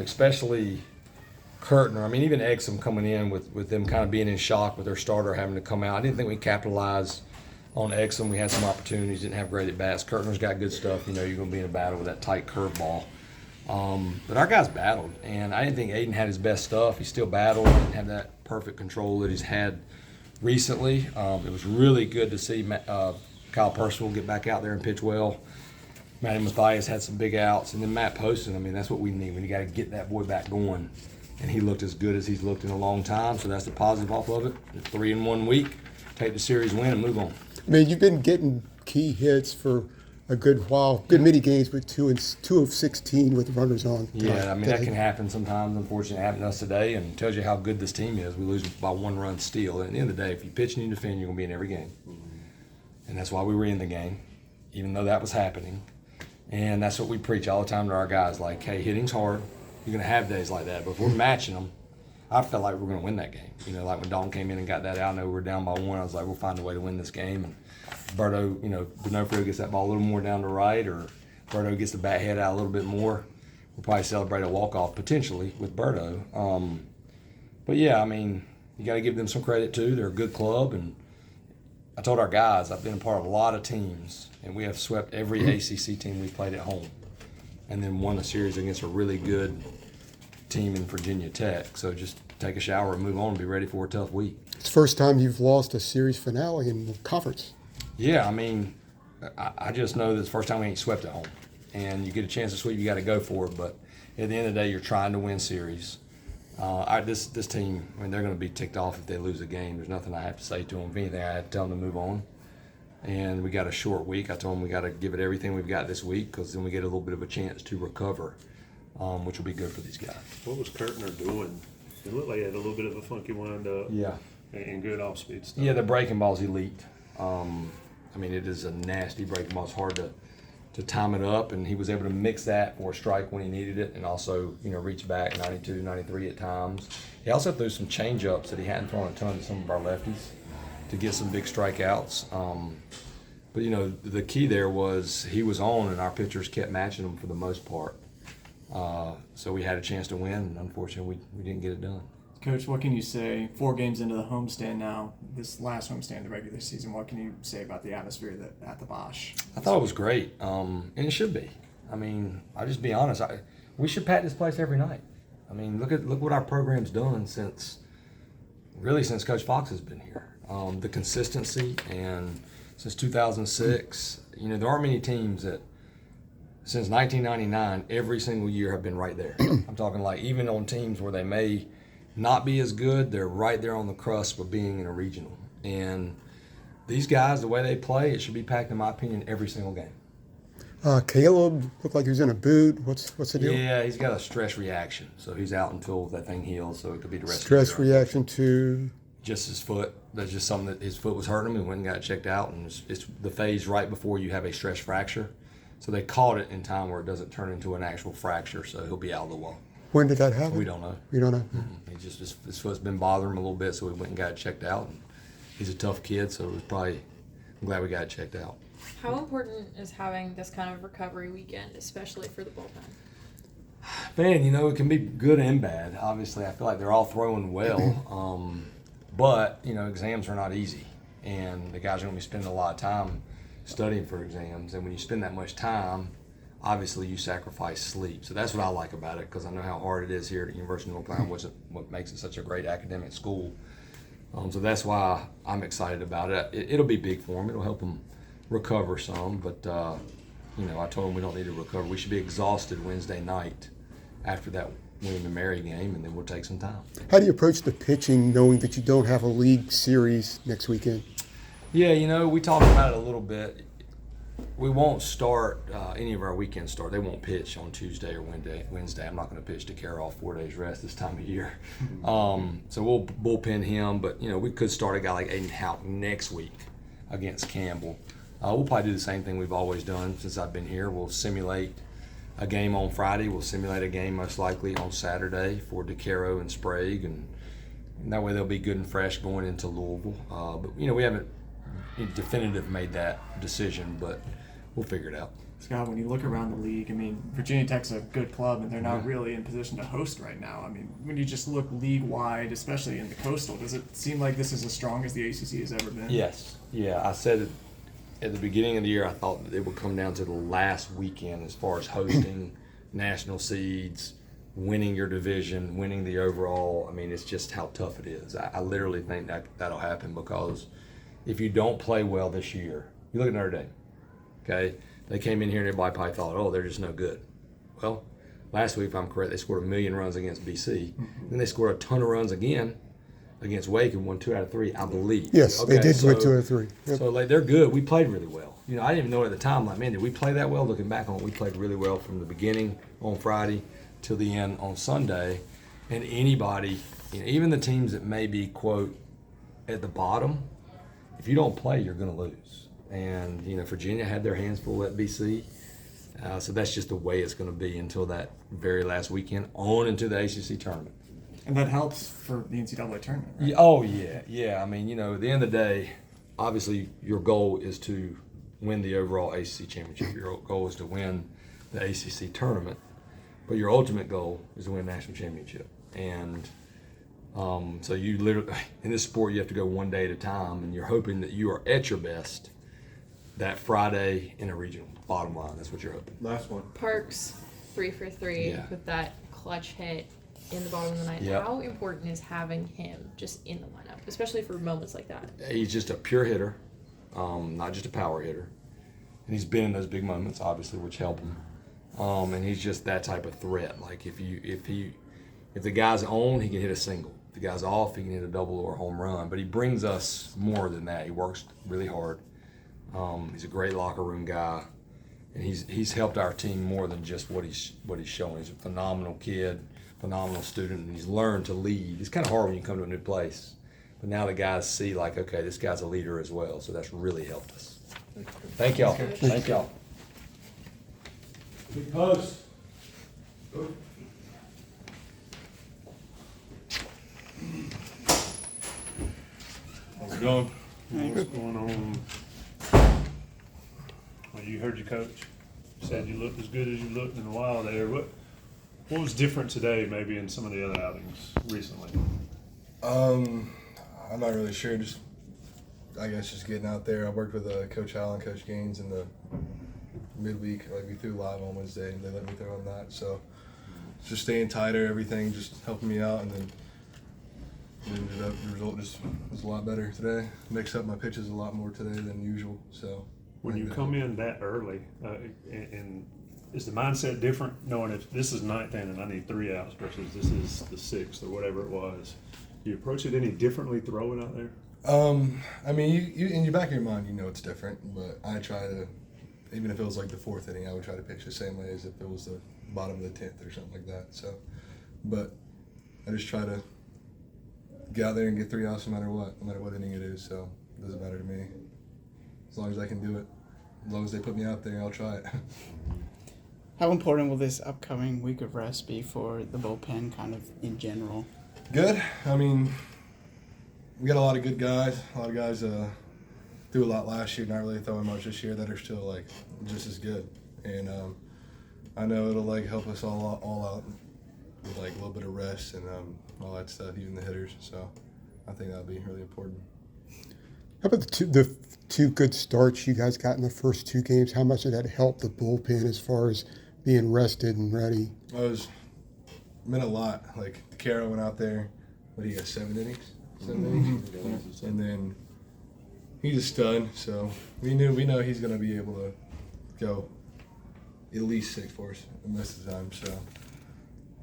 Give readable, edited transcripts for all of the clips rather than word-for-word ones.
especially Kurtner. I mean, even Exum coming in with them kind of being in shock with their starter having to come out. I didn't think we capitalized on Exum. We had some opportunities, didn't have great at bats. Kurtner's got good stuff. You know, you're going to be in a battle with that tight curveball. But our guys battled, and I didn't think Aiden had his best stuff. He still battled, didn't have that perfect control that he's had recently. It was really good to see Kyle Percival get back out there and pitch well. Matty Mathias had some big outs, and then Matt Poston. I mean, that's what we need when you got to get that boy back going. And he looked as good as he's looked in a long time, so that's the positive off of it. 3 in 1 week, take the series win and move on. I mean, you've been getting key hits for a good while, good mini games, but 2 of 16 with runners on. Yeah, I mean, that can happen sometimes. Unfortunately, it happened to us today, and tells you how good this team is. We lose by 1 run steal. And at the end of the day, if you pitch and you defend, you're going to be in every game. And that's why we were in the game, even though that was happening. And that's what we preach all the time to our guys, like, hey, hitting's hard. You're going to have days like that. But if we're matching them, I felt like we were going to win that game. You know, like when Dalton came in and got that out, I know we were down by 1. I was like, we'll find a way to win this game. And Berto, you know, D'Onofrio gets that ball a little more down the right, or Berto gets the bat head out a little bit more. We'll probably celebrate a walk-off potentially with Berto. But, yeah, I mean, you got to give them some credit, too. They're a good club. And I told our guys, I've been a part of a lot of teams, and we have swept every ACC team we played at home and then won a series against a really good team in Virginia Tech. So just take a shower and move on and be ready for a tough week. It's the first time you've lost a series finale in the conference. Yeah, I mean, I just know that it's the first time we ain't swept at home. And you get a chance to sweep, you got to go for it. But at the end of the day, you're trying to win series. This team, I mean, they're going to be ticked off if they lose a game. There's nothing I have to say to them. If anything, I have to tell them to move on. And we got a short week. I told them we got to give it everything we've got this week, because then we get a little bit of a chance to recover, which will be good for these guys. What was Kurtner doing? It looked like he had a little bit of a funky wind-up. Yeah. And good off-speed stuff. Yeah, the breaking ball's elite. I mean, it is a nasty breaking ball. It's hard to time it up, and he was able to mix that for a strike when he needed it, and also, you know, reach back 92, 93 at times. He also threw some change-ups that he hadn't thrown a ton to some of our lefties to get some big strikeouts. But, you know, the key there was he was on, and our pitchers kept matching him for the most part. So we had a chance to win, and unfortunately we didn't get it done. Coach, what can you say 4 games into the homestand now, this last homestand of the regular season, what can you say about the atmosphere at the Bosch? I thought it was great, and it should be. I mean, I'll just be honest. We should pack this place every night. I mean, look what our program's done since Coach Fox has been here. The consistency, and since 2006, you know, there aren't many teams that since 1999 every single year have been right there. I'm talking like even on teams where they may not be as good, they're right there on the cusp of being in a regional. And these guys, the way they play, it should be packed, in my opinion, every single game. Caleb looked like he was in a boot. What's the deal? Yeah, he's got a stress reaction, so he's out until that thing heals. So it could be the rest. Stress of the year. reaction to Just his foot. That's just something that his foot was hurting him. He went and got it checked out, and it's the phase right before you have a stress fracture. So they caught it in time where it doesn't turn into an actual fracture. So he'll be out of the wall. when did that happen? We don't know. You don't know. He just his foot's been bothering him a little bit, so we went and got it checked out. And he's a tough kid, so I'm glad we got it checked out. How important is having this kind of recovery weekend, especially for the bullpen? Man, you know, it can be good and bad. Obviously, I feel like they're all throwing well, but, you know, exams are not easy. And the guys are going to be spending a lot of time studying for exams. And when you spend that much time, obviously you sacrifice sleep. So that's what I like about it, because I know how hard it is here at the University of North Carolina, which is what makes it such a great academic school. So that's why I'm excited about it. It'll be big for them. It'll help them recover some. But, you know, I told them we don't need to recover. We should be exhausted Wednesday night after that William and Mary game, and then we'll take some time. How do you approach the pitching knowing that you don't have a league series next weekend? Yeah, you know, we talked about it a little bit. We won't start any of our weekend start. They won't pitch on Tuesday or Wednesday. I'm not going to pitch to Carroll 4 days rest this time of year. So we'll bullpen him, but, you know, we could start a guy like Aiden Houck next week against Campbell. We'll probably do the same thing we've always done since I've been here. We'll simulate a game on Friday. We'll simulate a game most likely on Saturday for DeCaro and Sprague, and that way they'll be good and fresh going into Louisville. But, you know, we haven't definitive made that decision, but we'll figure it out. Scott, when you look around the league, I mean, Virginia Tech's a good club, and they're not really in position to host right now. I mean, when you just look league-wide, especially in the Coastal, does it seem like this is as strong as the ACC has ever been? Yes. Yeah, I said it at the beginning of the year. I thought that it would come down to the last weekend as far as hosting national seeds, winning your division, winning the overall. I mean, it's just how tough it is. I literally think that'll happen because if you don't play well this year, you look at Notre Dame, okay? They came in here and everybody probably thought, oh, they're just no good. Well, last week, if I'm correct, they scored 1 million runs against BC. Then they scored a ton of runs again against Wake and won 2 out of 3, I believe. Yes, Okay, they did so, win 2 out of 3. Yep. So like they're good. We played really well. You know, I didn't even know at the time. Like, man, did we play that well? Looking back on it, we played really well from the beginning on Friday till the end on Sunday. And anybody, you know, even the teams that may be quote at the bottom, if you don't play, you're going to lose. And you know, Virginia had their hands full at BC. So that's just the way it's going to be until that very last weekend on into the ACC tournament. And that helps for the NCAA tournament, right? Yeah, oh, yeah. I mean, you know, at the end of the day, obviously your goal is to win the overall ACC championship. Your goal is to win the ACC tournament. But your ultimate goal is to win a national championship. And so you literally, in this sport, you have to go one day at a time, and you're hoping that you are at your best that Friday in a regional. Bottom line, that's what you're hoping. Last one. Parks 3 for 3 Yeah. with that clutch hit in the bottom of the ninth. Yep. How important is having him just in the lineup, especially for moments like that? He's just a pure hitter, not just a power hitter. And he's been in those big moments, obviously, which help him. And he's just that type of threat. Like if the guy's on, he can hit a single. If the guy's off, he can hit a double or a home run. But he brings us more than that. He works really hard. He's a great locker room guy, and he's helped our team more than just what he's showing. He's a phenomenal kid, phenomenal student, and he's learned to lead. It's kind of hard when you come to a new place, but now the guys see like, okay, this guy's a leader as well. So that's really helped us. Thank y'all. Thank y'all. Big post. How's it going? What's going on? Well, you heard your coach. Said you looked as good as you looked in a while there. What was different today maybe in some of the other outings recently? I'm not really sure. Just, I guess, just getting out there. I worked with Coach Howell and Coach Gaines in the midweek. Like we threw live on Wednesday, and they let me throw on that. So just staying tighter, everything, just helping me out, and then ended up the result just was a lot better today. Mixed up my pitches a lot more today than usual. So When you come in that early, and is the mindset different, knowing if this is ninth inning and I need 3 outs versus this is the 6th or whatever it was? Do you approach it any differently throwing out there? I mean, you in your back of your mind, you know it's different, but I try to, even if it was like the 4th inning, I would try to pitch the same way as if it was the bottom of the 10th or something like that. So, but I just try to get out there and get 3 outs no matter what inning it is. So it doesn't matter to me. As long as I can do it, as long as they put me out there, I'll try it. How important will this upcoming week of rest be for the bullpen kind of in general? Good. I mean, we got a lot of good guys. A lot of guys threw a lot last year, not really throwing much this year, that are still like just as good. And I know it'll like help us all out with like a little bit of rest and all that stuff, even the hitters. So I think that'll be really important. How about the two good starts you guys got in the first 2 games? How much did that help the bullpen as far as being rested and ready? It meant a lot. Like, Caro went out there, he got 7 innings? 7 innings? And then he's a stud, so we know he's going to be able to go at least 6 for us most of the time. So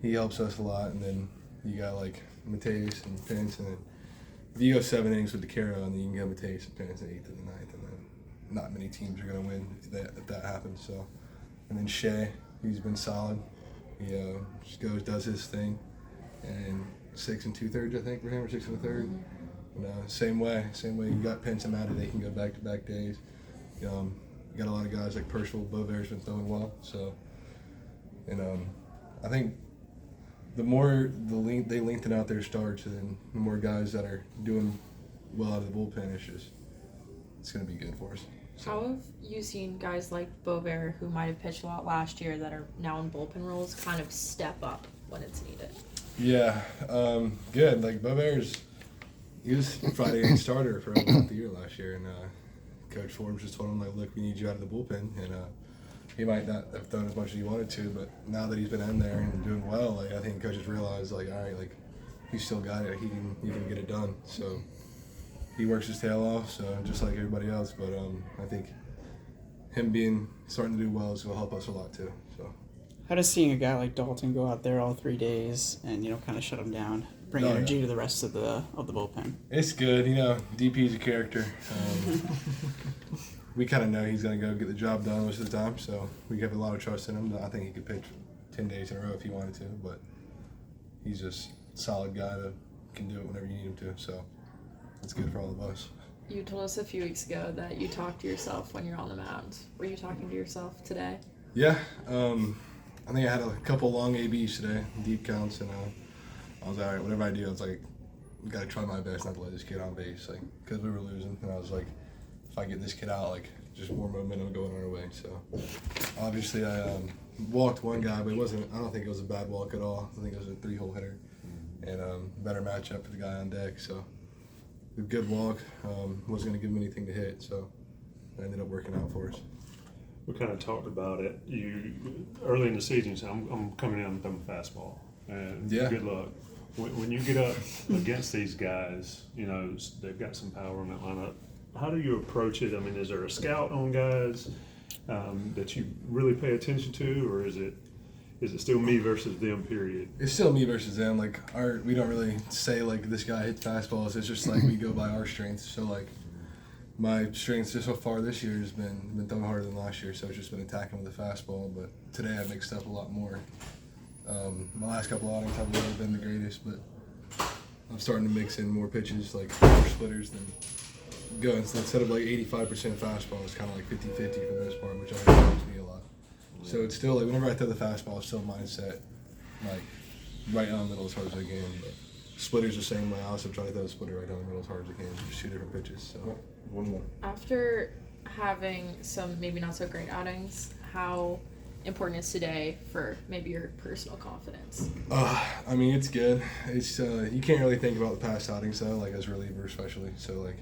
he helps us a lot. And then you got, like, Mateus and Pence, and then if you go 7 innings with the Caro, and then you can get Mateus and Pence in the 8th and the 9th, and then not many teams are going to win if that happens. So, and then Shea, he's been solid. He just does his thing, and 6 2/3, I think, for him, or 6 1/3. And, same way. You got Pence and Matty, they can go back-to-back days. You got a lot of guys like Percival, Beauvair's been throwing well. So, and I think the more they lengthen out their starts, and the more guys that are doing well out of the bullpen, it's going to be good for us. How have you seen guys like Bover, who might have pitched a lot last year, that are now in bullpen roles, kind of step up when it's needed? Yeah, good. Like he was Friday night starter for about the year last year, and Coach Forbes just told him like, look, we need you out of the bullpen, and he might not have done as much as he wanted to, but now that he's been in there and doing well, like I think coaches realize like, all right, like he's still got it, he can get it done. So he works his tail off, so just like everybody else. But I think him starting to do well is going to help us a lot too. So. How does seeing a guy like Dalton go out there all 3 days and kind of shut him down, bring energy to the rest of the bullpen? It's good, DP's a character. We kind of know he's going to go get the job done most of the time, so we have a lot of trust in him. I think he could pitch 10 days in a row if he wanted to, but he's just a solid guy that can do it whenever you need him to. So it's good for all of us. You told us a few weeks ago that you talk to yourself when you're on the mound. Were you talking to yourself today? Yeah. I think I had a couple long ABs today, deep counts, and I was all right. Whatever I do, I was like, got to try my best not to let this kid on base, like, because we were losing. And I was like, if I get this kid out, like, just more momentum going our way. So obviously I walked one guy, but I don't think it was a bad walk at all. I think it was a 3-hole hitter, and better matchup for the guy on deck. So a good walk. Wasn't going to give him anything to hit, so it ended up working out for us. We kind of talked about it. You early in the season, you said, I'm coming in, I'm throwing fastball, and good luck. When you get up against these guys, they've got some power in that lineup. How do you approach it? I mean, is there a scout on guys that you really pay attention to, or is it still me versus them? Period. It's still me versus them. Like we don't really say like this guy hits fastballs. It's just like we go by our strengths. So like. My strength just so far this year has been throwing harder than last year, so it's just been attacking with the fastball. But today I mixed up a lot more. My last couple of outings haven't really been the greatest, but I'm starting to mix in more pitches, like more splitters, than going. So instead of like 85% fastball, it's kind of like 50-50 for the most part, which I think helps me a lot. So it's still like whenever I throw the fastball, it's still mindset, like right down the middle as hard as I can. But splitters the same way. I also try to throw a splitter right down the middle as hard as I can. Just 2 different pitches. So. One more. After having some maybe not so great outings, how important is today for maybe your personal confidence? I mean, it's good. It's you can't really think about the past outings though, like as a reliever especially. So like,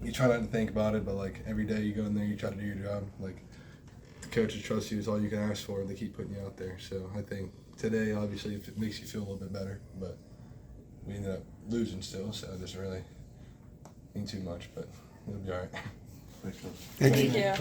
you try not to think about it, but like every day you go in there, you try to do your job. Like the coaches trust you is all you can ask for. They keep putting you out there. So I think today, obviously, it makes you feel a little bit better, but we ended up losing still, so it doesn't really mean too much, but it'll be all right. Thank you. Thank you.